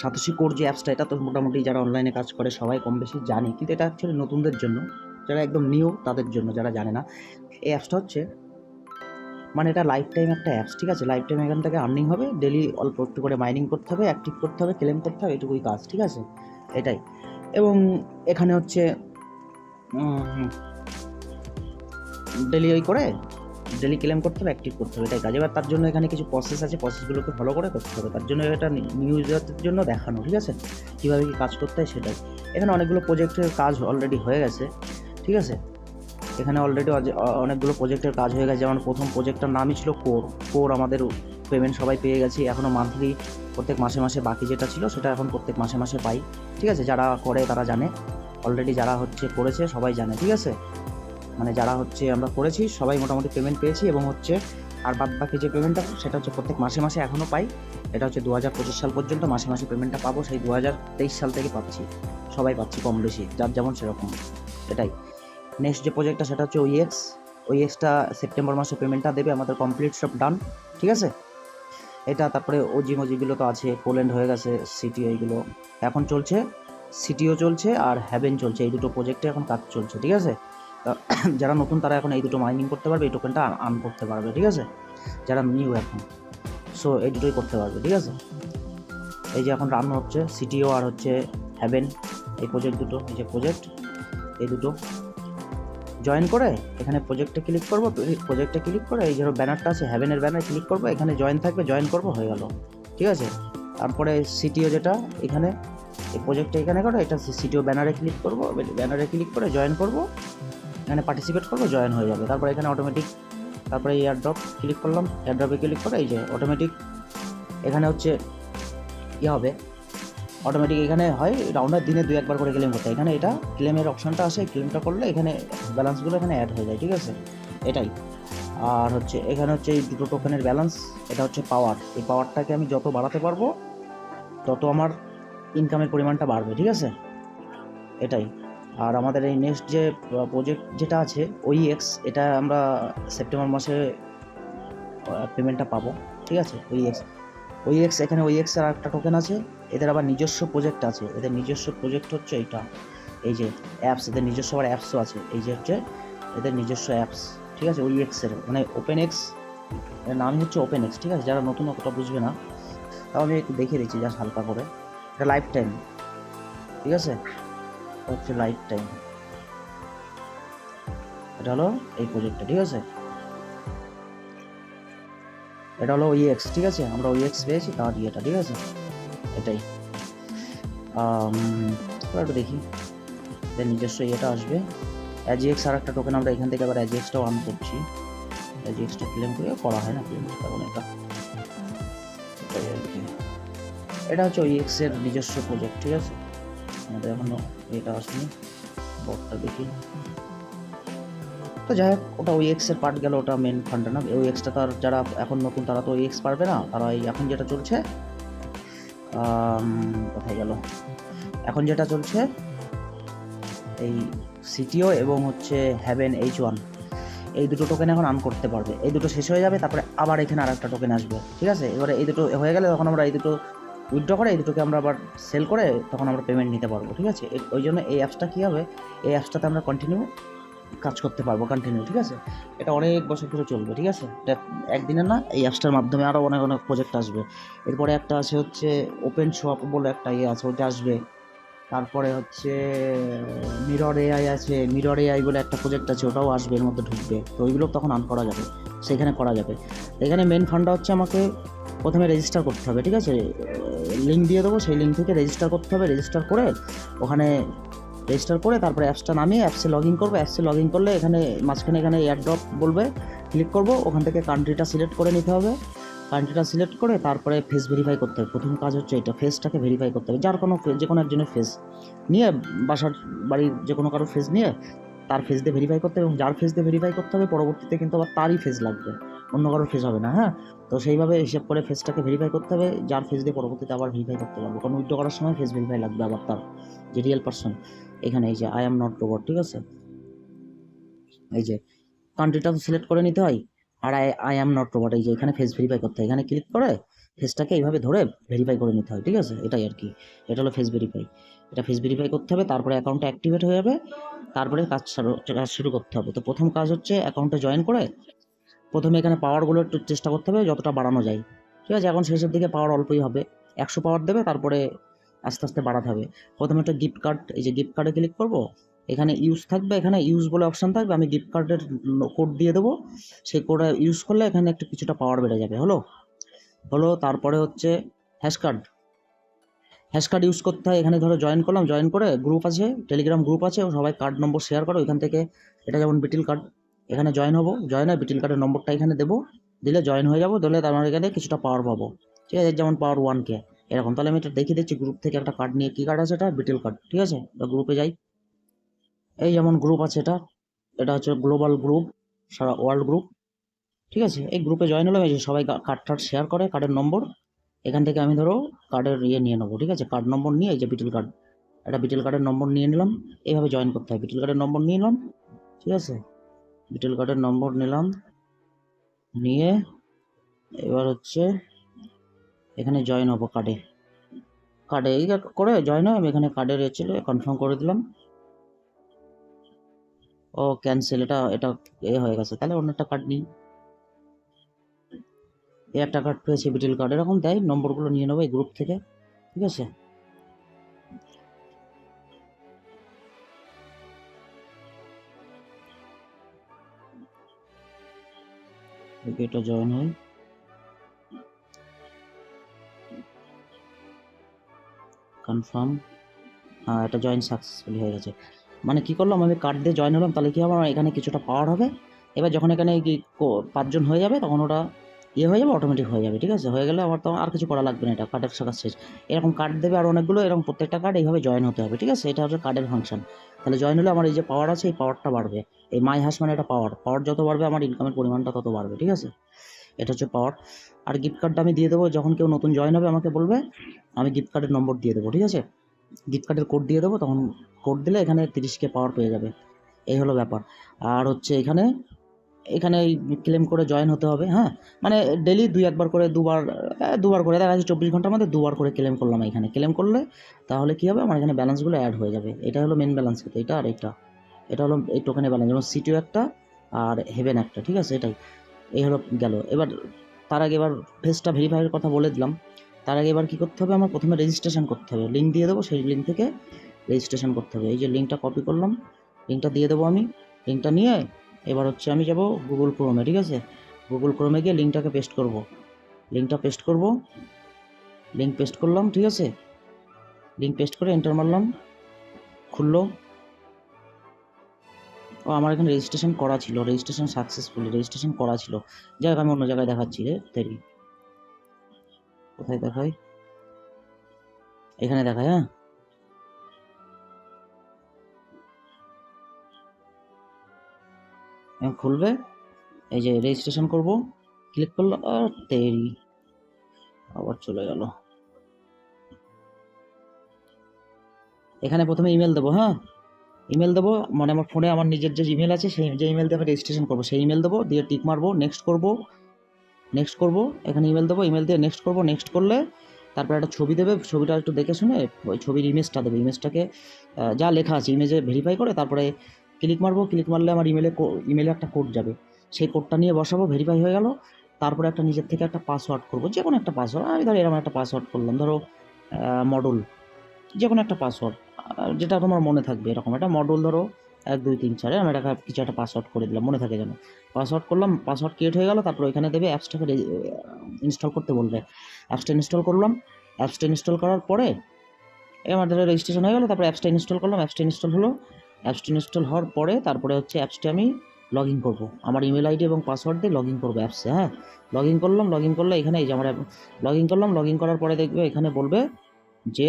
Satoshi core যে অ্যাপসটা, এটা তো মোটামুটি যারা অনলাইনে কাজ করে সবাই কম বেশি জানে, কিন্তু এটা অ্যাকচুয়ালি নতুনদের জন্য, যারা একদম নিউ তাদের জন্য, যারা জানে না। এই অ্যাপসটা হচ্ছে মানে এটা লাইফ টাইম একটা অ্যাপস, ঠিক আছে? লাইফ টাইম এখান থেকে আর্নিং হবে, ডেলি অল্প একটু করে মাইনিং করতে হবে, অ্যাক্টিভ করতে হবে, ক্লেম করতে হবে, এটুকুই কাজ, ঠিক আছে? এটাই। এবং এখানে হচ্ছে ডেলি ডেলি ক্লেম করতে হবে, অ্যাক্টিভ করতে হবে, এটাই কাজ। এবার তার জন্য এখানে কিছু প্রসেস আছে, প্রসেসগুলোকে ফলো করে করতে হবে। তার জন্য এটা নিউ ইউজারদের জন্য দেখানো, ঠিক আছে? কীভাবে কী কাজ করতে হয় সেটাই। এখানে অনেকগুলো প্রজেক্টের কাজ অলরেডি হয়ে গেছে, ঠিক আছে? এখানে অলরেডি অনেকগুলো প্রজেক্টের কাজ হয়ে গেছে। যেমন প্রথম প্রজেক্টটার নামই ছিল কোর আমাদের পেমেন্ট সবাই পেয়ে গেছি। এখনও মান্থলি প্রত্যেক মাসে মাসে বাকি যেটা ছিল সেটা এখন প্রত্যেক মাসে মাসে পাই, ঠিক আছে? যারা করে তারা জানে, অলরেডি যারা করেছে সবাই জানে, ঠিক আছে? মানে যারা আমরা করেছি সবাই মোটামুটি পেমেন্ট পেয়েছি। এবং আর বাদ বাকি যে পেমেন্টটা সেটা প্রত্যেক মাসে মাসে এখনও পাই। এটা 2025 সাল পর্যন্ত মাসে মাসে পেমেন্টটা পাবো। সেই 2023 সাল থেকে পাচ্ছি, সবাই পাচ্ছি কম বেশি, যার যেমন সেরকম, এটাই। নেক্সট যে প্রজেক্টটা সেটা হচ্ছে ওইএক্সটা সেপ্টেম্বর মাসে পেমেন্টটা দেবে, আমাদের কমপ্লিট সব ডান, ঠিক আছে? এটা তারপরে ওজিগুলো তো আছে, পোল্যান্ড হয়ে গেছে, সিটিও এইগুলো এখন চলছে, সিটিও চলছে আর হ্যাভেন চলছে, এই দুটো প্রজেক্টে এখন কাজ চলছে, ঠিক আছে? যারা নতুন তারা এখন এই দুটো মাইনিং করতে পারবে, এই টোকেনটা আর্ন করতে পারবে, ঠিক আছে? যারা নিউ এখন, সো এই দুটোই করতে পারবে, ঠিক আছে? এই যে এখন রান হচ্ছে সিটিও আর হ্যাভেন, এই প্রজেক্ট দুটো, এই যে প্রজেক্ট, এই দুটো জয়েন করে এখানে প্রজেক্টে ক্লিক করে এই ধরো ব্যানারটা আছে, হ্যাভেনের ব্যানার ক্লিক করবো, এখানে জয়েন থাকবে, জয়েন করবো, হয়ে গেল, ঠিক আছে? তারপরে সিটিও যেটা এখানে এই প্রজেক্টটা এখানে করে, এটা সিটিও ব্যানারে ক্লিক করে জয়েন করবো, এখানে পার্টিসিপেট করবো, জয়েন হয়ে যাবে। তারপরে এখানে অটোমেটিক, তারপরে এয়ারড্রপ ক্লিক করলাম, এয়ারড্রপে ক্লিক করে এই যে অটোমেটিক এখানে হবে, অটোমেটিক এখানে হয় রাউন্ডার দিনে 2-1 বার করে ক্লেম করতে হয়। এখানে এটা ক্লেমের অপশনটা আসে, ক্লেমটা করলে এখানে ব্যালেন্সগুলো এখানে অ্যাড হয়ে যায়, ঠিক আছে? এটাই। আর এখানে এই দুটো টোকেনের ব্যালেন্স, এটা পাওয়ার, এই পাওয়ারটাকে আমি যত বাড়াতে পারবো তত আমার ইনকামের পরিমাণটা বাড়বে, ঠিক আছে? এটাই। আর আমাদের এই নেক্সট যে প্রজেক্ট যেটা আছে ওইএক্স, এটা আমরা সেপ্টেম্বর মাসে পেমেন্টটা পাবো, ঠিক আছে? ওইএক্স এখানে ওইএক্সের একটা টোকেন আছে, এদের আবার নিজস্ব প্রজেক্ট আছে, এদের নিজস্ব প্রজেক্ট হচ্ছে এইটা, এই যে অ্যাপস, এদের নিজস্ব আবার অ্যাপসও আছে, এই যে এদের নিজস্ব অ্যাপস, ঠিক আছে? ওইএক্সের মানে ওপেনএক্স, এর নাম হচ্ছে ওপেনএক্স, ঠিক আছে? যারা নতুন অতটা বুঝবে না, তাও আমি একটু দেখিয়ে দিচ্ছি জাস্ট হালকা করে। এটা লাইফ টাইম, ঠিক আছে? লাইফ টাইম, এটা হলো এই প্রজেক্টটা, ঠিক আছে? এটা হলো ওইএক্স, ঠিক আছে? আমরা ওইএক্স পেয়েছি তার ইয়েটা, ঠিক আছে? এটাই। একটু দেখি, এর নিজস্ব ইয়েটা আসবে অ্যাজিএক্স, আর একটা টোকেন আমরা এখান থেকে আবার অ্যাজিএক্সটাও অন করছি, অ্যাজিএক্সটা ক্লেম করা হয় না ক্লেম, কারণ এটা ওইএক্সের নিজস্ব প্রজেক্ট, ঠিক আছে? আমাদের এখনো এটা আসেনি, বটটা দেখি। তো যাই হোক, ওটা ওইএক্সের পার্ট গেল, ওটা মেন ফান্ডটা না। ওইএক্সটা তার যারা এখন নতুন তারা তো ওইএক্স পারবে না, তারা এই এখন যেটা চলছে, কোথায় গেল, এখন যেটা চলছে এই সিটিও এবং হ্যাভেন H1, এই দুটো টোকেন এখন আর্ন করতে পারবে। এই দুটো শেষ হয়ে যাবে, তারপরে আবার এখানে আর একটা টোকেন আসবে, ঠিক আছে? এবারে এই দুটো হয়ে গেলে তখন আমরা এই দুটো উইথড্র করে এই দুটোকে আমরা আবার সেল করে তখন আমরা পেমেন্ট নিতে পারবো, ঠিক আছে? ওই জন্য এই অ্যাপসটা কী হবে, এই অ্যাপসটাতে আমরা কন্টিনিউ কাজ করতে পারবো, কন্টিনিউ, ঠিক আছে? এটা অনেক বছর ধরে চলবে, ঠিক আছে? এটা একদিনের না, এই অ্যাপসটার মাধ্যমে আরও অনেক অনেক প্রজেক্ট আসবে। এরপরে একটা আছে ওপেন শপ বলে একটা ইয়ে আছে, ওটা আসবে। তারপরে মিরর এআই আছে, মিরর এআই বলে একটা প্রজেক্ট আছে, ওটাও আসবে, এর মধ্যে ঢুকবে। তো ওইগুলো তখন আর্ন করা যাবে, সেখানে করা যাবে। এখানে মেন ফান্ডটা আমাকে প্রথমে রেজিস্টার করতে হবে, ঠিক আছে? লিঙ্ক দিয়ে দেবো, সেই লিঙ্ক থেকে রেজিস্টার করতে হবে, রেজিস্টার করে ওখানে তারপরে অ্যাপসটা নামিয়ে অ্যাপসে লগ ইন করবো। অ্যাপসে লগ ইন করলে এখানে মাঝখানে এখানে এয়ারড্রপ বলবে, ক্লিক করবো, ওখান থেকে কান্ট্রিটা সিলেক্ট করে নিতে হবে। কান্ট্রিটা সিলেক্ট করে তারপরে ফেস ভেরিফাই করতে হবে। প্রথম কাজ এটা, ফেসটাকে ভেরিফাই করতে হবে। যে কোনো একজনের ফেস নিয়ে, বাড়ির যে কোনো কারোর ফেস নিয়ে তার ফেস দিয়ে ভেরিফাই করতে হবে, এবং যার ফেস দিয়ে ভেরিফাই করতে হবে পরবর্তীতে কিন্তু আবার তারই ফেস লাগবে, অন্য কারোর ফেস হবে না, হ্যাঁ? তো সেইভাবে হিসেব করে ফেসটাকে ভেরিফাই করতে হবে, যার ফেস দিয়ে পরবর্তীতে আবার ভেরিফাই করতে পারবো। কারণ উইথড্র করার সময় ফেস ভেরিফাই লাগবে আবার তার, যে রিয়েল পারসন। এখানে এই যে আই এম নট রোবট, ঠিক আছে? এই যে কান্ট্রিটা সিলেক্ট করে নিতে হয়, আর আই এম নট রোবট, এই যে এখানে ফেস ভেরিফাই করতে হয়। এখানে ক্লিক করে ফেসটাকে এইভাবে ধরে ভেরিফাই করে নিতে হয়, ঠিক আছে? এটাই আর কি, এটা হলো ফেস ভেরিফাই। এটা ফেস ভেরিফাই করতে হবে, তারপরে অ্যাকাউন্টটা অ্যাক্টিভেট হয়ে যাবে, তারপরে কাজ শুরু করতে হবে। তো প্রথম কাজ হচ্ছে অ্যাকাউন্টে জয়েন করে প্রথমে এখানে পাওয়ারগুলো একটু চেষ্টা করতে হবে যতটা বাড়ানো যায়, ঠিক আছে? এখন শেষের দিকে পাওয়ার অল্পই হবে, 100 পাওয়ার দেবে, তারপরে আস্তে আস্তে বাড়াতে হবে। প্রথমে একটা গিফট কার্ড, এই যে গিফট কার্ডে ক্লিক করব, এখানে ইউজ থাকবে, এখানে ইউজ বলে অপশান থাকবে, আমি গিফট কার্ডের কোড দিয়ে দেবো, সেই কোড ইউজ করলে এখানে একটু কিছুটা পাওয়ার বেড়ে যাবে। হলো তারপরে হচ্ছে হ্যাশ কার্ড ইউজ করতে হয়। এখানে ধরো জয়েন করলাম, জয়েন করে গ্রুপ আছে, টেলিগ্রাম গ্রুপ আছে, সবাই কার্ড নম্বর শেয়ার করো ওইখান থেকে। এটা যেমন বিটিল কার্ড, এখানে জয়েন হবো, জয়েন হয়ে বিটিল কার্ডের নম্বরটা এখানে দেবো, দিলে জয়েন হয়ে যাবো, দিলে তার মানে এখানে কিছুটা পাওয়ার পাবো, ঠিক আছে? যেমন পাওয়ার 1K এরকম। তাহলে আমি এটা দেখিয়ে দিচ্ছি গ্রুপ থেকে একটা কার্ড নিয়ে, কী কার্ড আছে এটা? বিটিল কার্ড, ঠিক আছে? গ্রুপে যাই, এই যেমন গ্রুপ আছে এটা, এটা হচ্ছে গ্লোবাল গ্রুপ, সারা ওয়ার্ল্ড গ্রুপ, ঠিক আছে? এই গ্রুপে জয়েন হলাম, এই যে সবাই কার্ড টার্ড শেয়ার করে, কার্ডের নম্বর এখান থেকে আমি ধরো কার্ডের নিয়ে নেবো, ঠিক আছে? কার্ড নম্বর নিয়ে, এই যে বিটিল কার্ড, একটা বিটেল কার্ডের নম্বর নিয়ে নিলাম, এইভাবে জয়েন করতে হয়। বিটেল কার্ডের নম্বর নিয়ে নিলাম, ঠিক আছে? বিটেল কার্ডের নম্বর নিলাম, নিয়ে এবার হচ্ছে এখানে জয়েন হবো কার্ডে এই করে জয়েন হয়। আমি এখানে কার্ডের ছিল কনফার্ম করে দিলাম। ও ক্যান্সেল, এটা এটা হয়ে গেছে, তাহলে অন্য একটা কার্ড নিই। এই একটা কার্ড পেয়েছি বিটেল কার্ড, এরকম দেয়, নম্বরগুলো নিয়ে নেবো এই গ্রুপ থেকে, ঠিক আছে? এটা জয়েন হয়, কনফার্ম, হ্যাঁ এটা জয়েন সাকসেসফুলি হয়ে গেছে। মানে কী করলাম, আমি কার্ড দিয়ে জয়েন হলাম, তাহলে কী হবে, আমার এখানে কিছুটা পাওয়ার হবে। এবার যখন এখানে 5 জন হয়ে যাবে, তখন ওটা হয়ে যাবে, অটোমেটিক হয়ে যাবে, ঠিক আছে? হয়ে গেলে আমার তো আর কিছু করা লাগবে না, এটা কার্ডের কাজ শেষ। এরকম কার্ড দেবে আর অনেকগুলো, এরকম প্রত্যেকটা কার্ড এইভাবে জয়েন হতে হবে, ঠিক আছে? এটা হচ্ছে কার্ডের ফাংশন। তাহলে জয়েন হলে আমার এই যে পাওয়ার আছে, এই পাওয়ারটা বাড়বে। এই মাই হাস মানে এটা পাওয়ার যত বাড়বে আমার ইনকামের পরিমাণটা তত বাড়বে, ঠিক আছে? এটা হচ্ছে পাওয়ার। আর গিফট কার্ডটা আমি দিয়ে দেবো, যখন কেউ নতুন জয়েন হবে আমাকে বলবে, আমি গিফট কার্ডের নম্বর দিয়ে দেবো, ঠিক আছে? গিফট কার্ডের কোড দিয়ে দেবো, তখন কোড দিলে এখানে 30K পাওয়ার পেয়ে যাবে। এই হলো ব্যাপার। আর হচ্ছে এখানে ক্লেম করে জয়েন হতে হবে, হ্যাঁ? মানে ডেলি 2-1 বার করে, দুবার করে, দেখা যাচ্ছে 24 ঘন্টার মধ্যে 2 বার করে ক্লেম করলাম। এখানে ক্লেম করলে তাহলে কী হবে, আমার এখানে ব্যালেন্সগুলো অ্যাড হয়ে যাবে। এটা হলো মেন ব্যালেন্স, এটা আর এটা হলো এই টোকেনের ব্যালেন্স, যেমন সিটিও একটা আর হেভেন একটা, ঠিক আছে? এই হলো গেল। তার আগে এবার ফেসটা ভেরিফাইয়ের কথা বলে দিলাম। তার আগে এবার কী করতে হবে, আমার প্রথমে রেজিস্ট্রেশন করতে হবে। লিঙ্ক দিয়ে দেবো, সেই লিঙ্ক থেকে রেজিস্ট্রেশন করতে হবে। এই যে লিঙ্কটা কপি করলাম, লিঙ্কটা দিয়ে দেবো আমি। লিঙ্কটা নিয়ে এবার হচ্ছে আমি যাব গুগল ক্রোমে, ঠিক আছে? গুগল ক্রোমে গিয়ে লিঙ্কটাকে পেস্ট করব, লিঙ্কটা পেস্ট করব, লিঙ্ক পেস্ট করলাম, ঠিক আছে? লিঙ্ক পেস্ট করে এন্টার মারলাম, খুললো। ও আমার এখানে রেজিস্ট্রেশন করা ছিল, রেজিস্ট্রেশন সাকসেসফুলি রেজিস্ট্রেশন করা ছিল। যাই হোক, আমি অন্য জায়গায় দেখাচ্ছি রে দেরি, কোথায় দেখায়, এখানে দেখায়, হ্যাঁ? এখন খুলবে, এই যে রেজিস্ট্রেশন করব, ক্লিক করলো, আর দেরি, আবার চলে গেল। এখানে প্রথমে ইমেল দেবো, হ্যাঁ? ইমেল দেবো, মানে আমার ফোনে আমার নিজের যে ইমেল আছে, সেই যে ইমেল দিয়ে আমি রেজিস্ট্রেশন করবো, সেই ইমেল দেবো, দিয়ে টিক মারবো, নেক্সট করব, এখানে ইমেল দেবো, ইমেল দিয়ে নেক্সট করব, নেক্সট করলে তারপর একটা ছবি দেবে, ছবিটা একটু দেখে শুনে ওই ছবির ইমেজটা দেবে, ইমেজটাকে যা লেখা আছে ইমেজে ভেরিফাই করে, তারপরে ক্লিক মারবো, ক্লিক মারলে আমার ইমেলে একটা কোড যাবে, সেই কোডটা নিয়ে বসাবো, ভেরিফাই হয়ে গেল। তারপরে একটা নিজের থেকে একটা পাসওয়ার্ড করবো, যে কোনো একটা পাসওয়ার্ড, আমি ধরো এরকম একটা পাসওয়ার্ড করলাম, ধরো মডুল, যে কোনো একটা পাসওয়ার্ড যেটা তোমার মনে থাকবে, এরকম একটা মডুল ধরো 1 2 3 4, আমি এটা কিছু একটা পাসওয়ার্ড করে দিলাম, মনে থাকে যেন। পাসওয়ার্ড করলাম, পাসওয়ার্ড ক্রিয়েট হয়ে গেল। তারপর ওইখানে দেবে অ্যাপসটাকে ইনস্টল করতে বলবে, অ্যাপসটা ইনস্টল করলাম। অ্যাপসটা ইনস্টল করার পরে আমাদের রেজিস্ট্রেশন হয়ে গেল। তারপরে অ্যাপসটা ইনস্টল করলাম, অ্যাপসটা ইনস্টল হলো। অ্যাপসটা ইনস্টল হওয়ার পরে তারপরে হচ্ছে অ্যাপসটা আমি লগ ইন করবো, আমার ইমেল আইডি এবং পাসওয়ার্ড দিয়ে লগ ইন করবো অ্যাপসে, হ্যাঁ? লগ ইন করলাম, লগ ইন করলে এখানে এই যে আমার লগ ইন করলাম, লগ ইন করার পরে দেখবে এখানে বলবে যে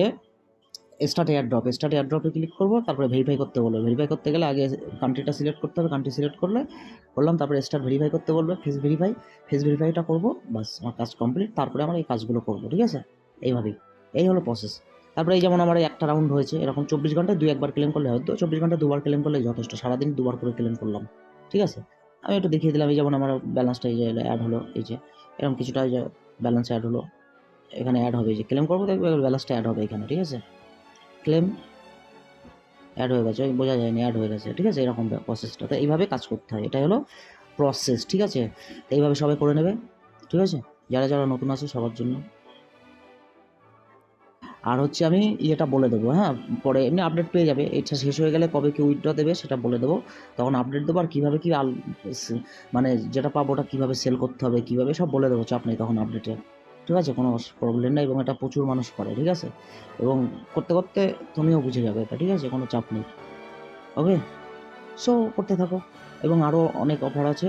স্টার্ট এয়ারড্রপে ক্লিক করবো, তারপরে ভেরিফাই করতে বলবে। ভেরিফাই করতে গেলে আগে কান্ট্রিটা সিলেক্ট করতে হবে, কান্ট্রি সিলেক্ট করলাম, তারপরে স্টার্ট ভেরিফাই করতে বলবে, ফেস ভেরিফাইটা করবো, বাস আমার কাজ কমপ্লিট। তারপরে আমার এই কাজগুলো করবো, ঠিক আছে? এইভাবেই, এই হলো প্রসেস। তারপরে এই যেমন আমার একটা রাউন্ড হয়েছে, এরকম 24 ঘন্টায় 2-1 বার ক্লেম করলে হয়তো, 24 ঘন্টায় 2 বার ক্লেম করলে যথেষ্ট, সারাদিন 2 বার করে ক্লেম করলাম, ঠিক আছে? আমি একটু দেখিয়ে দিলাম, এই যেমন আমার ব্যালেন্সটা এই যে অ্যাড হলো, এই যে এরকম কিছুটা এই যে ব্যালেন্স অ্যাড হলো, এখানে অ্যাড হবে, যে ক্লেম করবো দেখবে ব্যালেন্সটা অ্যাড হবে এখানে, ঠিক আছে? ক্লেম অ্যাড হয়ে গেছে, ওই বোঝা যায়নি, অ্যাড হয়ে গেছে, ঠিক আছে? এরকম প্রসেসটা, তো এইভাবে কাজ করতে হয়, এটাই হলো প্রসেস, ঠিক আছে? তো এইভাবে সবাই করে নেবে, ঠিক আছে? যারা যারা নতুন আছে সবার জন্য। আর হচ্ছে আমি ইয়েটা বলে দেবো, হ্যাঁ, পরে এমনি আপডেট পেয়ে যাবে, এটা শেষ হয়ে গেলে কবে কি উইথড্র দেবে সেটা বলে দেবো, তখন আপডেট দেবো। আর কীভাবে কী মানে যেটা পাবো ওটা কীভাবে সেল করতে হবে, কীভাবে সব বলে দেবো, চাপ নেই তখন আপডেটে, ঠিক আছে? কোনো প্রবলেম নেই, এবং এটা প্রচুর মানুষ করে, ঠিক আছে? এবং করতে করতে তুমিও বুঝে যাবে এটা, ঠিক আছে? কোনো চাপ নেই, ওকে? সো করতে থাকো, এবং আরও অনেক অফার আছে,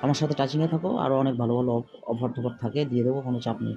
আমার সাথে টাচিংয়ে থাকো, আরও অনেক ভালো ভালো অফার টফার থাকে, দিয়ে দেবো, কোনো চাপ নেই।